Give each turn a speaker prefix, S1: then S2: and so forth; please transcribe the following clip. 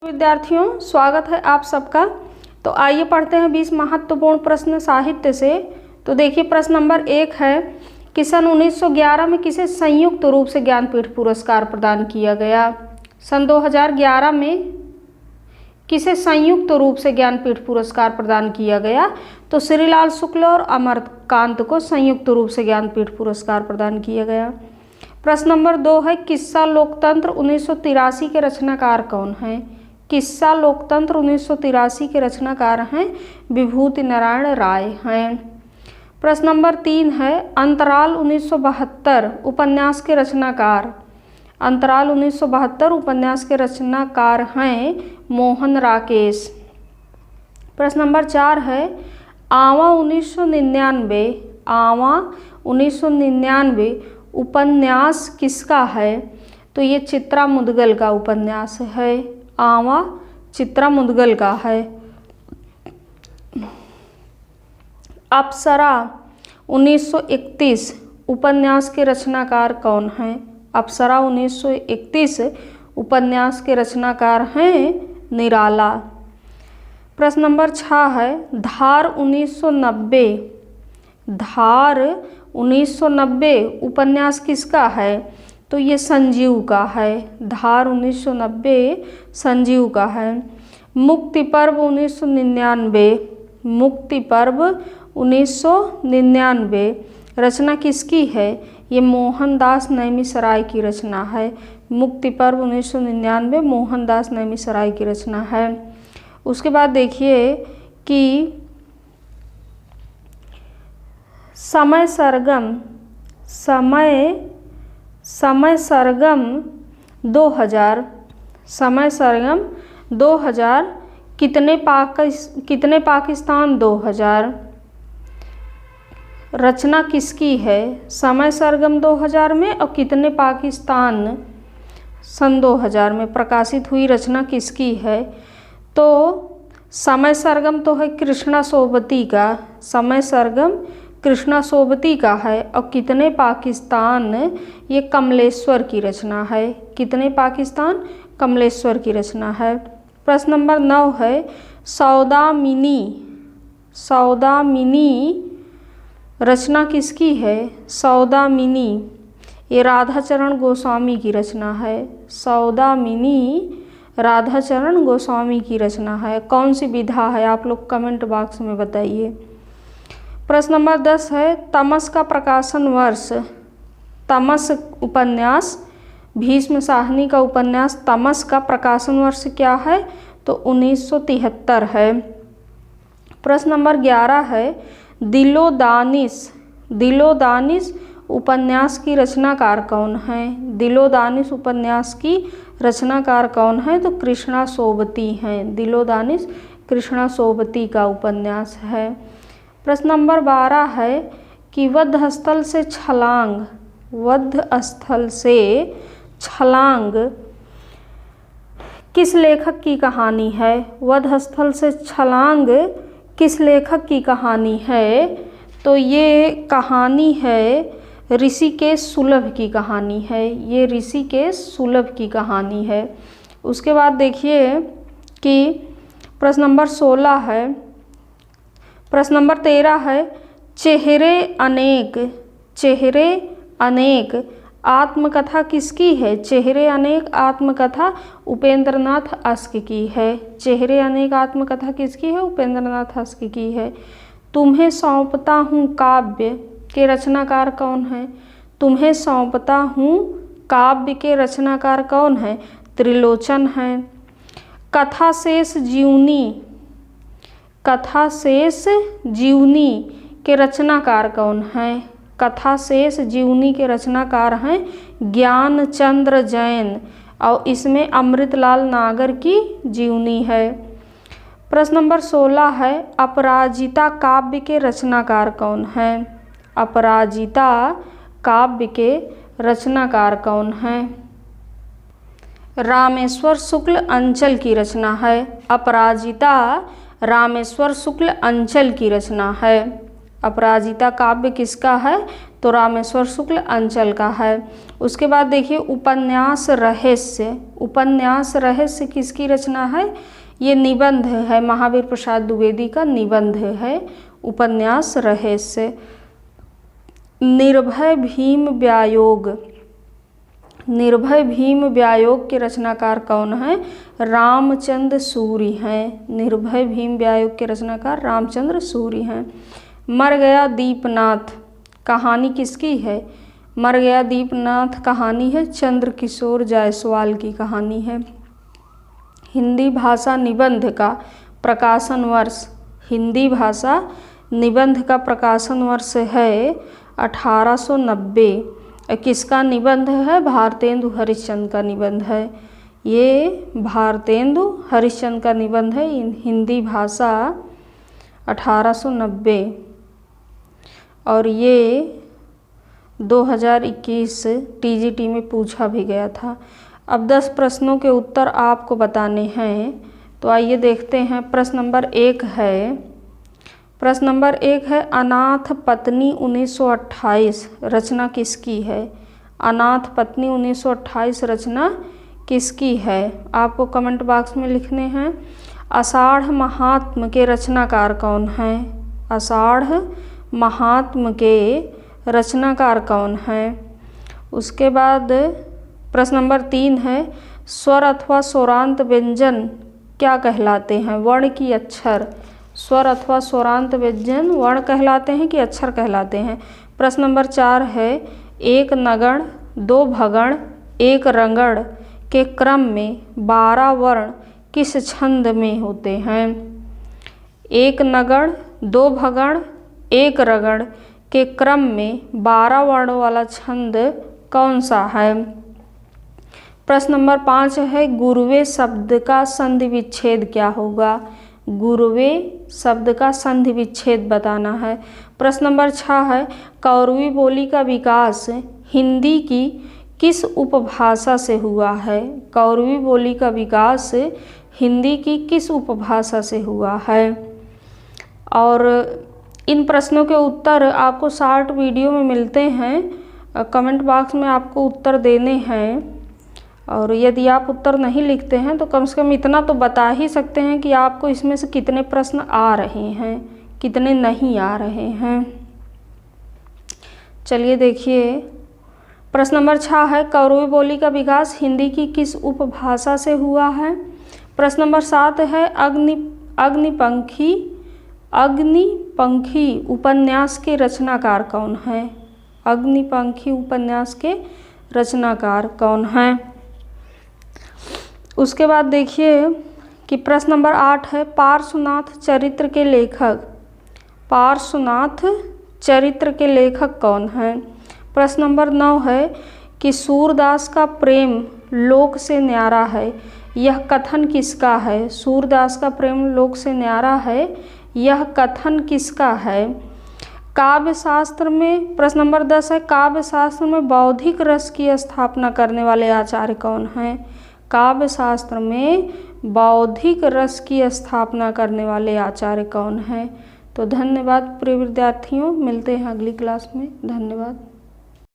S1: विद्यार्थियों, स्वागत है आप सबका। तो आइए पढ़ते हैं 20 महत्वपूर्ण प्रश्न साहित्य से। तो देखिए प्रश्न नंबर 1 है कि सन 1911 में किसे संयुक्त रूप से ज्ञानपीठ पुरस्कार प्रदान किया गया। सन 2011 में किसे संयुक्त रूप से ज्ञानपीठ पुरस्कार प्रदान किया गया। तो श्रीलाल शुक्ल और अमरकांत को संयुक्त रूप से ज्ञानपीठ पुरस्कार प्रदान किया गया। प्रश्न नंबर 2 है किस्सा लोकतंत्र 1983 के रचनाकार कौन हैं। किस्सा लोकतंत्र 1983 के रचनाकार हैं विभूति नारायण राय हैं। प्रश्न नंबर 3 है अंतराल 1972 उपन्यास के रचनाकार। अंतराल 1972 उपन्यास के रचनाकार हैं मोहन राकेश। प्रश्न नंबर 4 है आवा 1999 आवा 1999 उपन्यास किसका है। तो ये चित्रा मुदगल का उपन्यास है। आवा चित्रा मुदगल का है। अप्सरा 1931 उपन्यास के रचनाकार कौन हैं। अप्सरा 1931 उपन्यास के रचनाकार हैं निराला। प्रश्न नंबर 6 है धार 1990 धार 1990 उपन्यास किसका है। तो ये संजीव का है। धार 1990 संजीव का है। मुक्ति पर्व 1999 मुक्ति पर्व 1999 रचना किसकी है। ये मोहनदास नैमिषारण्य की रचना है। मुक्ति पर्व 1999 मोहनदास नैमिषारण्य की रचना है। उसके बाद देखिए कि समय सरगम 2000 कितने पाकिस्तान 2000 रचना किसकी है। समय सरगम 2000 में और कितने पाकिस्तान सन 2000 में प्रकाशित हुई रचना किसकी है। तो समय सरगम तो है कृष्णा सोबती का। समय सरगम कृष्णा सोबती का है। और कितने पाकिस्तान ये कमलेश्वर की रचना है। कितने पाकिस्तान कमलेश्वर की रचना है। प्रश्न नंबर 9 है सौदामिनी रचना किसकी है। सौदामिनी ये राधाचरण गोस्वामी की रचना है। सौदामिनी राधाचरण गोस्वामी की रचना है। कौन सी विधा है आप लोग कमेंट बॉक्स में बताइए। प्रश्न नंबर 10 है तमस का प्रकाशन वर्ष। तमस उपन्यास भीष्म साहनी का उपन्यास तमस का प्रकाशन वर्ष क्या है। तो 1973 है। प्रश्न नंबर 11 है दिलो दानिश उपन्यास की रचनाकार कौन है। दिलो दानिश उपन्यास की रचनाकार कौन है। तो कृष्णा सोबती हैं। दिलो दानिश कृष्णा सोबती का उपन्यास है। प्रश्न नंबर 12 है कि वधस्थल से छलांग किस लेखक की कहानी है। वधस्थल से छलांग किस लेखक की कहानी है। तो ये कहानी है ऋषिकेश सुलभ की कहानी है। ये ऋषिकेश सुलभ की कहानी है। उसके बाद देखिए कि प्रश्न नंबर 16 है। प्रश्न नंबर 13 है चेहरे अनेक आत्मकथा किसकी है। चेहरे अनेक आत्मकथा उपेंद्रनाथ अस्क की है। चेहरे अनेक आत्मकथा किसकी है। उपेंद्रनाथ अस्क की है। तुम्हें सौंपता हूँ काव्य के रचनाकार कौन है। तुम्हें सौंपता हूँ काव्य के रचनाकार कौन है। त्रिलोचन है। कथा शेष जीवनी के रचनाकार कौन है। कथा शेष जीवनी के रचनाकार हैं ज्ञानचंद्र जैन और इसमें अमृतलाल नागर की जीवनी है। प्रश्न नंबर 16 है अपराजिता काव्य के रचनाकार कौन है। अपराजिता काव्य के रचनाकार कौन है। रामेश्वर शुक्ल अंचल की रचना है। अपराजिता रामेश्वर शुक्ल अंचल की रचना है। अपराजिता काव्य किसका है। तो रामेश्वर शुक्ल अंचल का है। उसके बाद देखिए उपन्यास रहस्य। उपन्यास रहस्य किसकी रचना है? ये निबंध है, महावीर प्रसाद द्विवेदी का निबंध है उपन्यास रहस्य। निर्भय भीम व्यायोग। निर्भय भीम व्यायोग के रचनाकार कौन है? रामचंद्र सूरी हैं। निर्भय भीम व्यायोग के रचनाकार रामचंद्र सूरी हैं। मर गया दीपनाथ कहानी किसकी है? मर गया दीपनाथ कहानी है चंद्रकिशोर जायसवाल की कहानी है। हिंदी भाषा निबंध का प्रकाशन वर्ष। हिंदी भाषा निबंध का प्रकाशन वर्ष है 1890। किसका निबंध है? भारतेंदु हरिश्चंद्र का निबंध है। ये भारतेंदु हरिश्चंद्र का निबंध है। हिंदी भाषा 1890 और ये 2021 टीजीटी में पूछा भी गया था। अब 10 प्रश्नों के उत्तर आपको बताने हैं, तो आइए देखते हैं। प्रश्न नंबर 1 है, प्रश्न नंबर 1 है अनाथ पत्नी 1928 रचना किसकी है? अनाथ पत्नी 1928 रचना किसकी है? आपको कमेंट बॉक्स में लिखने हैं। आषाढ़ महात्म के रचनाकार कौन हैं? आषाढ़ महात्म के रचनाकार कौन हैं? उसके बाद प्रश्न नंबर 3 है स्वर अथवा स्वरांत व्यंजन क्या कहलाते हैं? वर्ण की अक्षर। स्वर अथवा स्वरांत व्यंजन वर्ण कहलाते हैं कि अक्षर कहलाते हैं? प्रश्न नंबर 4 है एक नगण, दो भगण, एक रंगण के क्रम में 12 वर्ण किस छंद में होते हैं? एक नगण, दो भगण, एक रगण के क्रम में 12 वर्णों वाला छंद कौन सा है? प्रश्न नंबर 5 है गुरुवे शब्द का संधि विच्छेद क्या होगा? गुरुवे शब्द का संधि विच्छेद बताना है। प्रश्न नंबर 6 है कौरवी बोली का विकास हिंदी की किस उपभाषा से हुआ है? कौरवी बोली का विकास हिंदी की किस उपभाषा से हुआ है? और इन प्रश्नों के उत्तर आपको शॉर्ट वीडियो में मिलते हैं। कमेंट बॉक्स में आपको उत्तर देने हैं, और यदि आप उत्तर नहीं लिखते हैं तो कम से कम इतना तो बता ही सकते हैं कि आपको इसमें से कितने प्रश्न आ रहे हैं, कितने नहीं आ रहे हैं। चलिए देखिए, प्रश्न नंबर 6 है कौरवी बोली का विकास हिंदी की किस उपभाषा से हुआ है? प्रश्न नंबर 7 है अग्निपंखी उपन्यास के रचनाकार कौन है? अग्निपंखी उपन्यास के रचनाकार कौन हैं? उसके बाद देखिए कि प्रश्न नंबर 8 है पार्श्वनाथ चरित्र के लेखक। पार्श्वनाथ चरित्र के लेखक कौन हैं? प्रश्न नंबर 9 है कि सूरदास का प्रेम लोक से न्यारा है, यह कथन किसका है? सूरदास का प्रेम लोक से न्यारा है, यह कथन किसका है? काव्य शास्त्र में प्रश्न नंबर 10 है काव्य शास्त्र में बौद्धिक रस की स्थापना करने वाले आचार्य कौन हैं? काव्य शास्त्र में बौद्धिक रस की स्थापना करने वाले आचार्य कौन हैं? तो धन्यवाद प्रिय विद्यार्थियों, मिलते हैं अगली क्लास में। धन्यवाद।